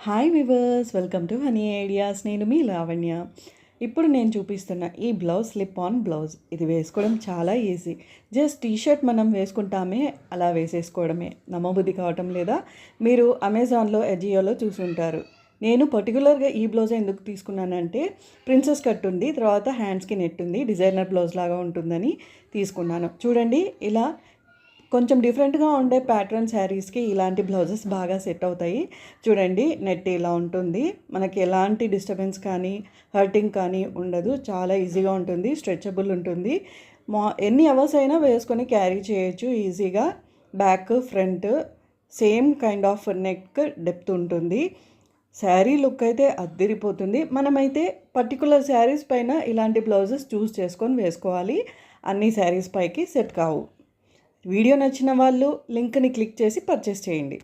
Hi viewers, welcome to honey ideas. నేను మీ లావణ్య. ఇప్పుడు నేను చూపిస్తున్న ఈ బ్లౌజ్ స్లిప్ ఆన్ బ్లౌజ్. ఇది వేసుకోవడం చాలా ఈజీ. జస్ట్ టీషర్ట్ మనం వేసుకుంటామే, అలా వేసేసుకోవడమే. నమ్మబుద్ధి కావటం లేదా? మీరు అమెజాన్లో, ఎజియోలో చూసుంటారు. నేను పర్టికులర్గా ఈ బ్లౌజ్ ఎందుకు తీసుకున్నానంటే, ప్రిన్సెస్ కట్ ఉంది, తర్వాత హ్యాండ్స్కి నెట్ ఉంది, డిజైనర్ బ్లౌజ్ లాగా ఉంటుందని తీసుకున్నాను. చూడండి, ఇలా కొంచెం డిఫరెంట్గా ఉండే ప్యాటర్న్ శారీస్కి ఇలాంటి బ్లౌజెస్ బాగా సెట్ అవుతాయి. చూడండి, నెట్ ఇలా ఉంటుంది. మనకి ఎలాంటి డిస్టర్బెన్స్ కానీ హర్టింగ్ కానీ ఉండదు. చాలా ఈజీగా ఉంటుంది, స్ట్రెచబుల్ ఉంటుంది. ఎన్ని అవర్స్ అయినా వేసుకొని క్యారీ చేయొచ్చు ఈజీగా. Back, front same kind of neck depth ఉంటుంది. శారీ లుక్ అయితే అద్దిరిపోతుంది. మనమైతే పర్టికులర్ శారీస్ పైన ఇలాంటి బ్లౌజెస్ చూస్ చేసుకొని వేసుకోవాలి. అన్ని శారీస్ పైకి సెట్ కావు. వీడియో నచ్చిన వాళ్ళు లింక్ని క్లిక్ చేసి పర్చేస్ చేయండి.